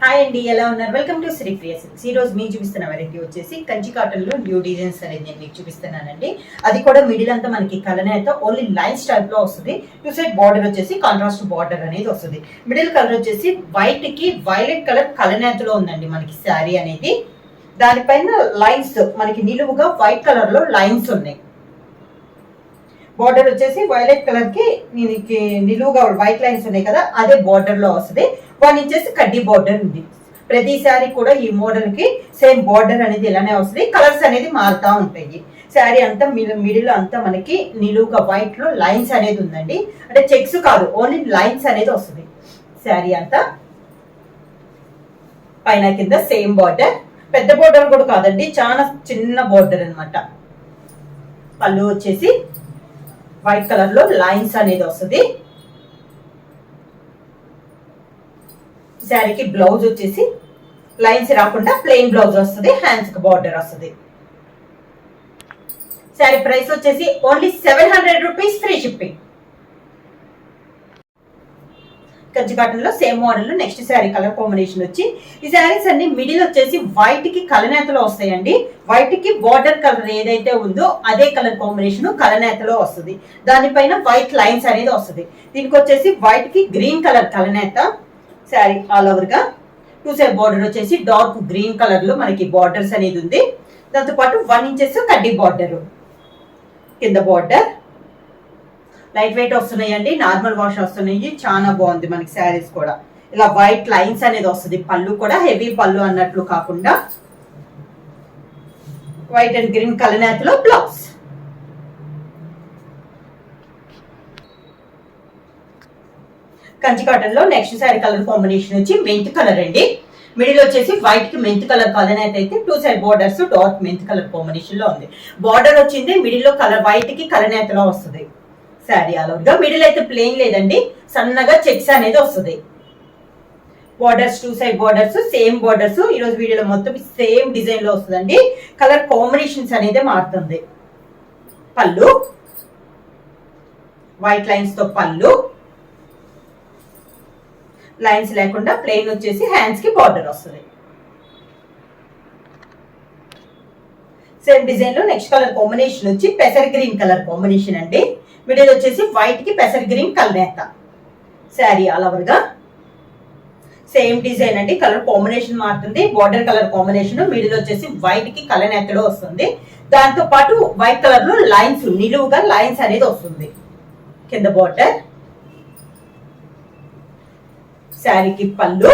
Hi అండి, ఎలా ఉన్నారు? Welcome to Shri Priya silks. ఈ రోజు మీకు చూపిస్తున్న వెరైటీ వచ్చేసి కంచి కాటన్ లో న్యూ డిజైన్స్ అనేది నేను మీకు చూపిస్తున్నానండి. అది కూడా మిడిల్ అంతా మనకి కలనేత ఓన్లీ లైన్స్ టైప్ లో వస్తుంది. టూ సైడ్ బార్డర్ వచ్చేసి కాంట్రాస్ట్ బార్డర్ అనేది వస్తుంది. మిడిల్ కలర్ వచ్చేసి వైట్ కి వైలెట్ కలర్ కలనేతలో ఉందండి మనకి శారీ అనేది. దానిపైన లైన్స్ మనకి నిలువుగా వైట్ కలర్ లో లైన్స్ ఉన్నాయి. బార్డర్ వచ్చేసి వైలెట్ కలర్ కి నిలువుగా వైట్ లైన్స్ ఉన్నాయి కదా, అదే బార్డర్ లో వస్తుంది. 1 ఇంచెస్ కడ్డీ బార్డర్ ఉంది. ప్రతి శారీ కూడా ఈ మోడల్ కి సేమ్ బార్డర్ అనేది ఇలానే వస్తుంది. కలర్స్ అనేది మారుతా ఉంటాయి. శారీ అంతా మిడిల్ అంతా మనకి నిలువుగా వైట్ లో లైన్స్ అనేది ఉందండి. అంటే చెక్స్ కాదు, ఓన్లీ లైన్స్ అనేది వస్తుంది. శారీ అంతా పైన కింద సేమ్ బార్డర్, పెద్ద బార్డర్ కూడా కాదండి, చాలా చిన్న బార్డర్ అనమాట. పళ్ళు వచ్చేసి వైట్ కలర్ లో లైన్స్ అనేది వస్తుంది. శారీకి బ్లౌజ్ వచ్చేసి లైన్స్ రాకుండా ప్లెయిన్ బ్లౌజ్ వస్తుంది. హ్యాండ్స్ కి బార్డర్ వస్తుంది. శారీ ప్రైస్ వచ్చేసి only 700 rupees, free shipping. Kanchi cotton లో సేమ్ మోడల్ లో నెక్స్ట్ శారీ కలర్ కాంబినేషన్ వచ్చి, ఈ శారీస్ అన్ని మిడిల్ వచ్చేసి వైట్ కి కలనేతలో వస్తాయండి. వైట్ కి బార్డర్ కలర్ ఏదైతే ఉందో అదే కలర్ కాంబినేషన్ కలనేతలో వస్తుంది. దానిపైన వైట్ లైన్స్ అనేది వస్తుంది. దీనికి వచ్చేసి వైట్ కి గ్రీన్ కలర్ కలనేత. శారీ ఆల్ ఓవర్ గా టూ సైడ్ బార్డర్ వచ్చేసి డార్క్ గ్రీన్ కలర్ లో మనకి బార్డర్స్ అనేది ఉంది. దాంతో పాటు 1 ఇంచెస్ కడ్డీ బార్డర్, కింద బార్డర్ లైట్ వెయిట్ వస్తున్నాయండి, నార్మల్ వాష్ వస్తున్నాయి. చాలా బాగుంది మనకి శారీస్ కూడా. ఇలా వైట్ లైన్స్ అనేది వస్తుంది. పళ్ళు కూడా హెవీ పళ్ళు అన్నట్లు కాకుండా వైట్ అండ్ గ్రీన్ కలనేతలో బ్లౌజ్. కంచి కాటన్ లో నెక్స్ట్ శారీ కలర్ కాంబినేషన్ వచ్చి మెంత్ కలర్ అండి. మిడిల్ వచ్చేసి వైట్ కి మెంత్ కలర్ కలనేత అయితే two side borders dark mint colour combination లో ఉంది. బార్డర్ వచ్చింది మిడిల్ లో కలర్ వైట్ కి కలనేతలో వస్తుంది. శారీ ఆల్ ఓవర్ గా మిడిల్ అయితే ప్లెయిన్ లేదండి, సన్నగా చెక్స్ అనేది వస్తుంది. Borders two side borders same borders. ఈ రోజు వీడియోలో మొత్తం సేమ్ డిజైన్ లో వస్తుందండి. కలర్ కాంబినేషన్స్ అనేది మారుతుంది. పళ్ళు వైట్ లైన్స్ తో పళ్ళు, లైన్స్ లేకుండా ప్లెయిన్ వచ్చేసి హ్యాండ్స్ కి బార్డర్ వస్తుంది. సేమ్ డిజైన్ లో నెక్స్ట్ కలర్ కాంబినేషన్ వచ్చి పెసర్ గ్రీన్ కలర్ కాంబినేషన్ అండి. మిడిల్ వచ్చేసి వైట్ కి పెసర్ గ్రీన్ కలనేత. శారీ ఆల్ ఓవర్ గా సేమ్ డిజైన్ అండి, కలర్ కాంబినేషన్ మారుతుంది. బార్డర్ కలర్ కాంబినేషన్ మిడిల్ వచ్చేసి వైట్ కి కలనేతలో వస్తుంది. దాంతో పాటు వైట్ కలర్ లో లైన్స్ నిలువుగా లైన్స్ అనేది వస్తుంది. కింద బార్డర్, శారీకి పళ్ళు,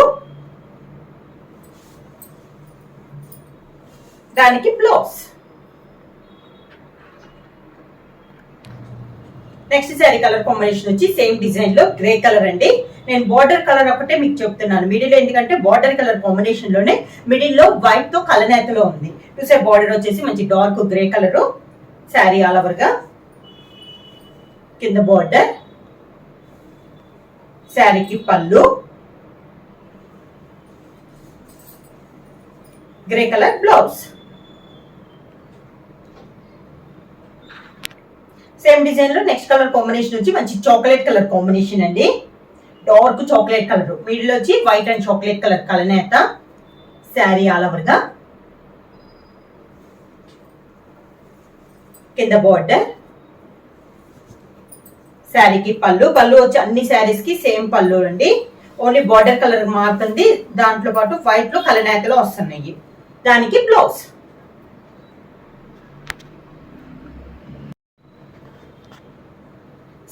దానికి blouse. Next sari colour combination వచ్చి సేమ్ డిజైన్ లో గ్రే కలర్ అండి. నేను బార్డర్ కలర్ ఒకటే మీకు చెప్తున్నాను మిడిల్, ఎందుకంటే బార్డర్ కలర్ కాంబినేషన్ లోనే మిడిల్ లో వైట్ తో కలనేతలో ఉంది. చూసే బార్డర్ వచ్చేసి మంచి dark grey colour. Sari all over గా కింద బార్డర్, శారీకి పళ్ళు, grey colour blouse. Same design లో నెక్స్ట్ కలర్ కాంబినేషన్ వచ్చి మంచి చాక్లెట్ కలర్ కాంబినేషన్ అండి. డార్క్ చాక్లెట్ కలర్ మిడిల్ వచ్చి వైట్ అండ్ చాక్లెట్ కలర్ కలనేత. శారీ ఆల్ ఓవర్ గా కింద బార్డర్, శారీకి పళ్ళు. పళ్ళు వచ్చి అన్ని శారీస్ కి సేమ్ పళ్ళు అండి, ఓన్లీ బార్డర్ కలర్ మారుతుంది. దాంట్లో పాటు వైట్ లో కలనేతలో వస్తున్నాయి. దానికి బ్లౌజ్.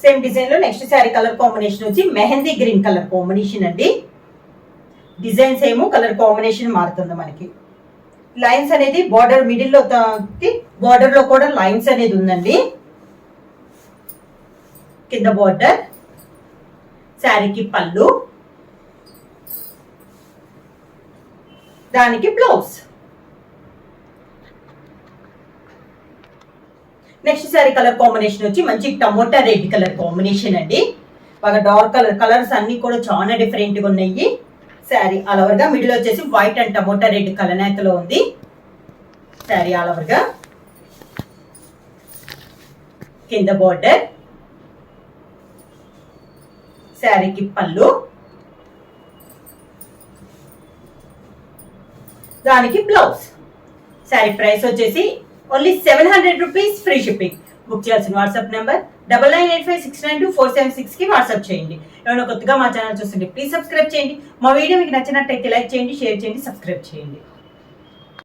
సేమ్ డిజైన్ లో నెక్స్ట్ శారీ కలర్ కాంబినేషన్ వచ్చి మెహందీ గ్రీన్ కలర్ కాంబినేషన్ అండి. డిజైన్ సేమ్, కలర్ కాంబినేషన్ మారుతుంది మనకి. లైన్స్ అనేది బార్డర్ మిడిల్ లో, బార్డర్ లో కూడా లైన్స్ అనేది ఉందండి. కింద బార్డర్, శారీకి పళ్ళు, దానికి blouse. Next sari colour combination వచ్చి మంచి టమోటా రెడ్ కలర్ కాంబినేషన్ అండి. బాగా డార్క్ కలర్, కలర్స్ అన్ని కూడా చాలా డిఫరెంట్ గా ఉన్నాయి. శారీ ఆల్ ఓవర్ గా మిడిల్ వచ్చేసి వైట్ అండ్ టమోటా రెడ్ కలనేతలో ఉంది. శారీ ఆల్ ఓవర్ గా కింద బార్డర్, శారీకి పళ్ళు, దానికి బ్లౌజ్. శారీ ప్రైస్ వచ్చేసి only 700 rupees, free shipping. Book చేయాల్సిన వాట్సాప్ నెంబర్ 9985692476 కి వాట్సాప్ చేయండి. ఏమైనా కొత్తగా మా ఛానల్ చూస్తుంటే ప్లీజ్ సబ్స్క్రైబ్ చేయండి. మా వీడియో మీకు నచ్చినట్టయితే లైక్ చేయండి, షేర్ చేయండి, సబ్స్క్రైబ్ చేయండి.